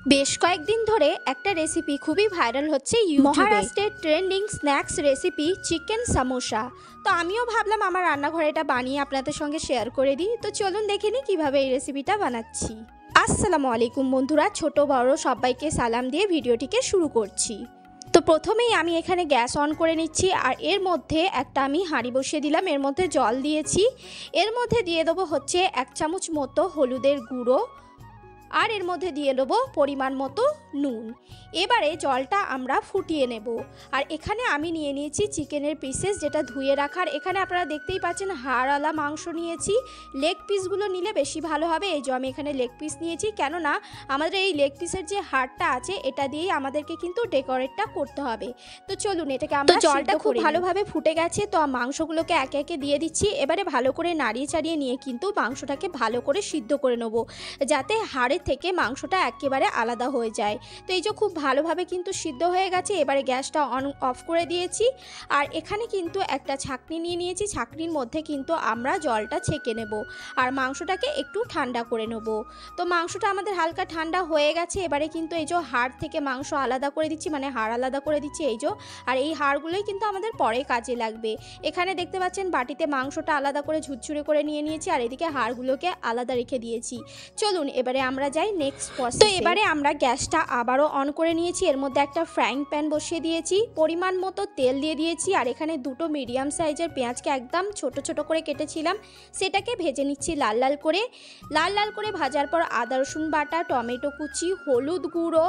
বেশ কয়েকদিন ধরে একটা রেসিপি খুবই ভাইরাল হচ্ছে ইউটিউবে। মহারাষ্ট্রের trending snacks recipe chicken samosa. তো আমিও ভাবলাম আমার রান্নাঘরে এটা বানিয়ে আপনাদের সঙ্গে শেয়ার করে দিই। তো চলুন দেখে নিই কীভাবে এই রেসিপিটা বানাচ্ছি। আসসালামু আলাইকুম বন্ধুরা, ছোট বড় সবাইকে সালাম দিয়ে ভিডিওটিকে শুরু করছি। তো প্রথমেই আমি এখানে গ্যাস অন করে নিচ্ছি, আর এর মধ্যে একটা আমি হাঁড়ি বসিয়ে দিলাম। এর মধ্যে জল দিয়েছি, এর মধ্যে দিয়ে দেবো হচ্ছে 1 চামচ মতো হলুদের গুঁড়ো, আর এর মধ্যে দিয়ে দেবো পরিমাণ মতো নুন। এবারে জলটা আমরা ফুটিয়ে নেব। আর এখানে আমি নিয়ে নিয়েছি চিকেনের পিসেস, যেটা ধুয়ে রাখার। এখানে আপনারা দেখতেই পাচ্ছেন হাড়ওয়ালা মাংস নিয়েছি। লেগ পিসগুলো নিলে বেশি ভালো হবে, এই যে আমি এখানে লেগ পিস নিয়েছি। কেননা আমাদের এই লেগ পিসের যে হাড়টা আছে এটা দিয়েই আমাদেরকে কিন্তু ডেকোরেটটা করতে হবে। তো চলুন এটাকে আমরা, জলটা খুব ভালোভাবে ফুটে গেছে, তো মাংসগুলোকে একে একে দিয়ে দিচ্ছি। এবারে ভালো করে নাড়িয়ে চাড়িয়ে নিয়ে কিন্তু মাংসটাকে ভালো করে সিদ্ধ করে নেব, যাতে হাড়ের থেকে মাংসটা একেবারে আলাদা হয়ে যায়। তো এই যে খুব ভালোভাবে কিন্তু সিদ্ধ হয়ে গেছে। এবারে গ্যাসটা অফ করে দিয়েছি, আর এখানে কিন্তু একটা ছাঁকনি নিয়ে নিয়েছি। ছাঁকনির মধ্যে কিন্তু আমরা জলটা ছেঁকে নেব, আর মাংসটাকে একটু ঠান্ডা করে নেব। তো মাংসটা আমাদের হালকা ঠান্ডা হয়ে গেছে। এবারে কিন্তু এই যে হাড় থেকে মাংস আলাদা করে দিচ্ছি, মানে হাড় আলাদা করে দিচ্ছি এই যে। আর এই হাড়গুলোই কিন্তু আমাদের পরে কাজে লাগবে। এখানে দেখতে পাচ্ছেন বাটিতে মাংসটা আলাদা করে ঝুরঝুরে করে নিয়ে নিয়েছি, আর এদিকে হাড়গুলোকে আলাদা রেখে দিয়েছি। চলুন এবারে আমরা যাই নেক্সট প্রসেসে। তো এবারে আমরা গ্যাসটা আবারও অন করে নিয়েছি। এর মধ্যে একটা ফ্রাইং প্যান বসিয়ে দিয়েছি, পরিমাণ মতো তেল দিয়ে দিয়েছি, আর এখানে দুটো মিডিয়াম সাইজের পেঁয়াজকে একদম ছোট ছোট করে কেটেছিলাম, সেটাকে ভেজে নিচ্ছি লাল লাল করে। লাল লাল করে ভাজার পর আদা রসুন বাটা, টমেটো কুচি, হলুদ গুঁড়ো,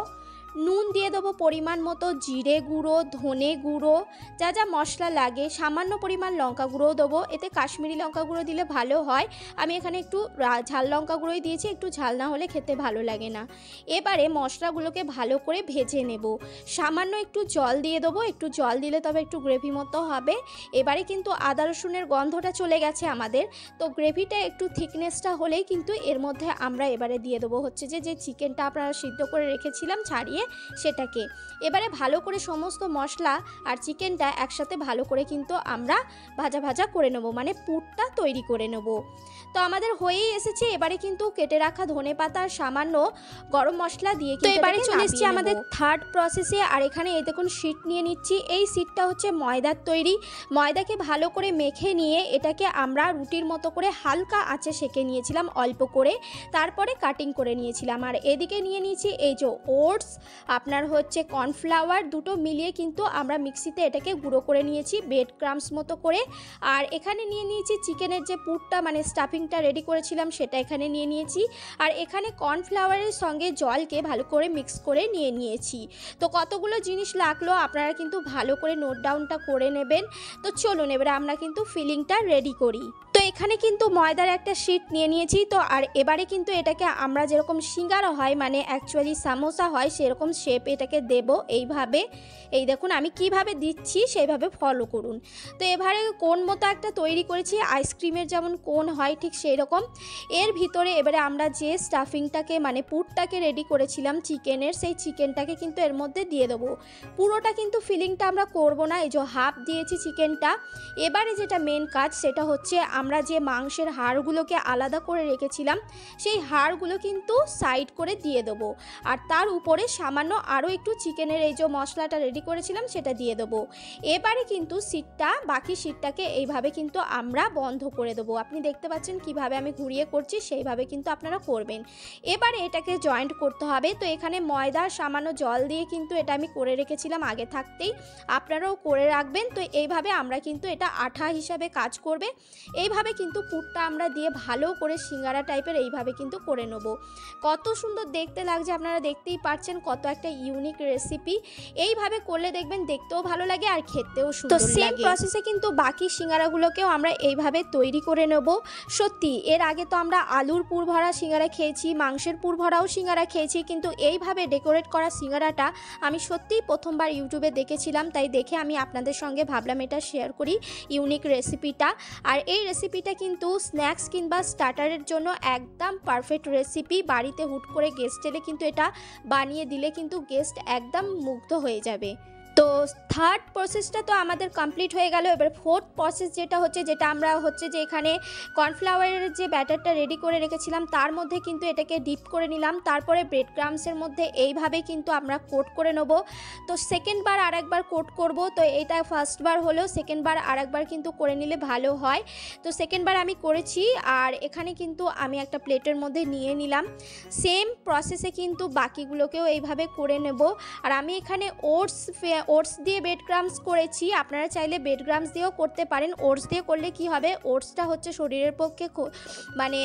নুন দিয়ে দেবো পরিমাণ মতো, জিরে গুঁড়ো, ধনে গুঁড়ো, যা যা মশলা লাগে, সামান্য পরিমাণ লঙ্কা গুঁড়োও দেবো। এতে কাশ্মীরি লঙ্কা গুঁড়ো দিলে ভালো হয়। আমি এখানে একটু ঝাল লঙ্কা গুঁড়োই দিয়েছি, একটু ঝাল না হলে খেতে ভালো লাগে না। এবারে মশলাগুলোকে ভালো করে ভেজে নেব। সামান্য একটু জল দিয়ে দেবো, একটু জল দিলে তবে একটু গ্রেভি মতো হবে। এবারে কিন্তু আদা রসুনের গন্ধটা চলে গেছে আমাদের। তো গ্রেভিটা একটু থিকনেসটা হলেই কিন্তু এর মধ্যে আমরা এবারে দিয়ে দেবো হচ্ছে যে চিকেনটা আপনারা সিদ্ধ করে রেখেছিলাম ছাড়িয়ে, সেটাকে এবারে ভালো করে সমস্ত মশলা আর চিকেনটা একসাথে ভালো করে কিন্তু আমরা ভাজা ভাজা করে নেব, মানে পুরটা তৈরি করে নেব। তো আমাদের হয়েই এসেছে। এবারে কিন্তু কেটে রাখা ধনেপাতা আর সামান্য গরম মশলা দিয়ে কিন্তু এবারে চলে এসেছি আমাদের থার্ড প্রসেসে। আর এখানে এই দেখুন শীট নিয়ে নিচ্ছি। এই শীটটা হচ্ছে ময়দার তৈরি। ময়দাকে ভালো করে মেখে নিয়ে এটাকে আমরা রুটির মতো করে হালকা আঁচে সেঁকে নিয়েছিলাম অল্প করে, তারপরে কাটিং করে নিয়েছিলাম। আর এদিকে নিয়ে নিয়েছি এই যে ওটস, আপনার হচ্ছে কর্নফ্লাওয়ার, দুটো মিলিয়ে কিন্তু আমরা মিক্সিতে এটাকে গুঁড়ো করে নিয়েছি ব্রেড ক্রাম্বস মতো করে। আর এখানে নিয়ে নিয়েছি চিকেনের যে পুরটা, মানে স্টাফিংটা রেডি করেছিলাম সেটা এখানে নিয়ে নিয়েছি। আর এখানে কর্নফ্লাওয়ারের সঙ্গে জলকে ভালো করে মিক্স করে নিয়ে নিয়েছি। তো কতগুলো জিনিস লাগলো আপনারা কিন্তু ভালো করে নোট ডাউনটা করে নেবেন। তো চলুন এবারে আমরা কিন্তু ফিলিংটা রেডি করি। তো এখানে কিন্তু ময়দার একটা শীট নিয়ে নিয়েছি। তো আর এবারে কিন্তু এটাকে আমরা যেরকম সিঙ্গারা হয়, মানে অ্যাকচুয়ালি সামোসা হয়, সেরকম শেপ এটাকে দেব এইভাবে। এই দেখুন আমি কিভাবে দিচ্ছি সেইভাবে ফলো করুন। তো এবারে কোন মতো একটা তৈরি করেছি, আইসক্রিমের যেমন কোন হয় ঠিক সেই রকম। এর ভিতরে এবারে আমরা যে স্টাফিংটাকে, মানে পুরটাকে রেডি করেছিলাম চিকেনের, সেই চিকেনটাকে কিন্তু এর মধ্যে দিয়ে দেবো। পুরোটা কিন্তু ফিলিংটা আমরা করব না, এই যে হাফ দিয়েছি চিকেনটা। এবারে যেটা মেন কাজ সেটা হচ্ছে আমরা যে মাংসের হাড়গুলোকে আলাদা করে রেখেছিলাম, সেই হাড়গুলো কিন্তু সাইড করে দিয়ে দেবো। আর তার উপরে সামান্য আরও একটু চিকেনের এই যে মশলাটা রেডি করেছিলাম সেটা দিয়ে দেবো। এবারে কিন্তু বাকি সিটটাকে এইভাবে কিন্তু আমরা বন্ধ করে দেবো। আপনি দেখতে পাচ্ছেন কিভাবে আমি ঘুরিয়ে করছি, সেইভাবে কিন্তু আপনারা করবেন। এবারে এটাকে জয়েন্ট করতে হবে। তো এখানে ময়দার সামান্য জল দিয়ে কিন্তু এটা আমি করে রেখেছিলাম আগে থাকতেই, আপনারাও করে রাখবেন। তো এইভাবে আমরা কিন্তু এটা আঠা হিসাবে কাজ করবে। এইভাবে কিন্তু পুরটা আমরা দিয়ে ভালো করে সিঙ্গারা টাইপের এইভাবে কিন্তু করে নেব। কত সুন্দর দেখতে লাগছে, আপনারা দেখতেই পাচ্ছেন, কত একটা ইউনিক রেসিপি। এইভাবে করলে দেখবেন দেখতেও ভালো লাগে আর খেতেও সুন্দর লাগে। তো সেম প্রসেসে কিন্তু বাকি সিঙ্গারাগুলোকেও আমরা এইভাবে তৈরি করে নেব। সত্যি এর আগে তো আমরা আলুর পুর ভরা সিঙ্গারা খেয়েছি, মাংসের পুর ভরাও সিঙ্গারা খেয়েছি, কিন্তু এইভাবে ডেকোরেট করা সিঙ্গারাটা আমি সত্যিই প্রথমবার ইউটিউবে দেখেছিলাম। তাই দেখে আমি আপনাদের সঙ্গে ভাবলাম এটা শেয়ার করি ইউনিক রেসিপিটা। আর এই রেসিপিটা কিন্তু স্ন্যাক্স কিংবা স্টার্টারের জন্য একদম পারফেক্ট রেসিপি। বাড়িতে হুট করে গেস্ট এলে কিন্তু এটা বানিয়ে দিলে কিন্তু গেস্ট একদম মুগ্ধ হয়ে যাবে। তো থার্ড প্রসেসটা তো আমাদের কমপ্লিট হয়ে গেল। এবার ফোর্থ প্রসেস যেটা আমরা যে এখানে কর্নফ্লাওয়ারের যে ব্যাটারটা রেডি করে রেখেছিলাম তার মধ্যে কিন্তু এটাকে ডিপ করে নিলাম। তারপরে ব্রেড ক্রামসের মধ্যে এইভাবে কিন্তু আমরা কোট করে নেব। তো সেকেন্ডবার আরেকবার কোট করব। তো এটা ফার্স্টবার হলো, সেকেন্ডবার আরেকবার কিন্তু করে নিলে ভালো হয়। তো সেকেন্ডবার আমি করেছি, আর এখানে কিন্তু আমি একটা প্লেটের মধ্যে নিয়ে নিলাম। সেম প্রসেসে কিন্তু বাকিগুলোকেও এইভাবে করে নেব। আর আমি এখানে ওটস দিয়ে ব্রেড ক্রামস করেছি, আপনারা চাইলে ব্রেড ক্রামস দিয়েও করতে পারেন। ওটস দিয়ে করলে কি হবে, ওটসটা হচ্ছে শরীরের পক্ষে মানে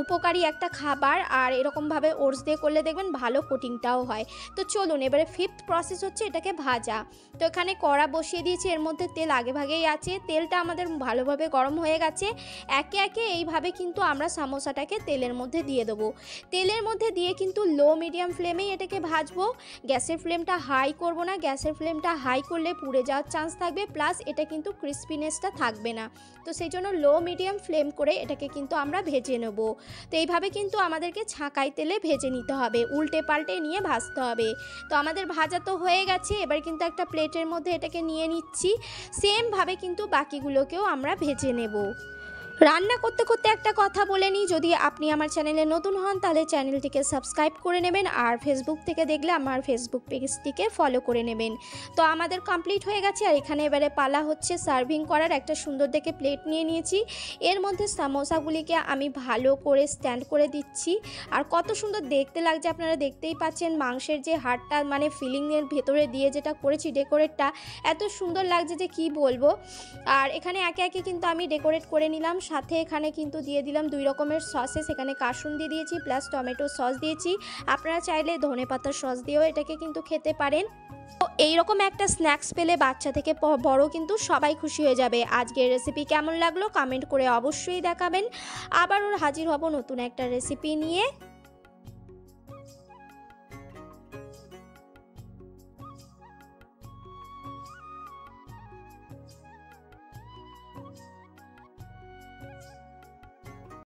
উপকারী একটা খাবার, আর এরকমভাবে ওটস দিয়ে করলে দেখবেন ভালো কোটিংটাও হয়। তো চলুন এবারে ফিফথ প্রসেস হচ্ছে এটাকে ভাজা। তো এখানে কড়া বসিয়ে দিয়েছি, এর মধ্যে তেল আগেভাগেই আছে। তেলটা আমাদের ভালোভাবে গরম হয়ে গেছে। একে একে এইভাবে কিন্তু আমরা সামোসাটাকে তেলের মধ্যে দিয়ে দেবো। তেলের মধ্যে দিয়ে কিন্তু লো মিডিয়াম ফ্লেমেই এটাকে ভাজবো। গ্যাসের ফ্লেমটা হাই করব না, গ্যাসের ফ্লেমটা হাই করলে পুড়ে যাওয়ার চান্স থাকবে, প্লাস এটা কিন্তু ক্রিস্পিনেসটা থাকবে না। তো সেই জন্য লো মিডিয়াম ফ্লেম করে এটাকে কিন্তু আমরা ভেজে নেব। তো এইভাবে কিন্তু আমাদেরকে ছাঁকাই তেলে ভেজে নিতে হবে, উল্টে পাল্টে নিয়ে ভাজতে হবে। তো আমাদের ভাজা তো হয়ে গেছে, এবার কিন্তু একটা প্লেটের মধ্যে এটাকে নিয়ে নিচ্ছি। সেমভাবে কিন্তু বাকিগুলোকেও আমরা ভেজে নেব। রান্না করতে করতে একটা কথা বলে নিই, যদি আপনি আমার চ্যানেলে নতুন হন তাহলে চ্যানেলটিকে সাবস্ক্রাইব করে নেবেন, আর ফেসবুক থেকে দেখলে আমার ফেসবুক পেজটিকে ফলো করে নেবেন। তো আমাদের কমপ্লিট হয়ে গেছে, আর এখানে এবারে পালা হচ্ছে সার্ভিং করার। একটা সুন্দর দেখে প্লেট নিয়ে নিয়েছি, এর মধ্যে সামোসাগুলিকে আমি ভালো করে স্ট্যান্ড করে দিচ্ছি। আর কত সুন্দর দেখতে লাগছে, আপনারা দেখতেই পাচ্ছেন। মাংসের যে হাড়টা মানে ফিলিংয়ের ভেতরে দিয়ে যেটা করেছি ডেকোরেটটা, এত সুন্দর লাগছে যে কি বলবো। আর এখানে একে একে কিন্তু আমি ডেকোরেট করে নিলাম। সাথে এখানে কিন্তু দিয়ে দিলাম 2 রকমের সসেস, এখানে কাসুন্দি দিয়েছি প্লাস টমেটো সস দিয়েছি। আপনারা চাইলে ধনেপাতার সস দিয়েও এটাকে কিন্তু খেতে পারেন। তো এইরকম একটা স্ন্যাক্স পেলে বাচ্চা থেকে বড় কিন্তু সবাই খুশি হয়ে যাবে। আজকের রেসিপি কেমন লাগলো কমেন্ট করে অবশ্যই দেখাবেন। আবারও হাজির হব নতুন একটা রেসিপি নিয়ে।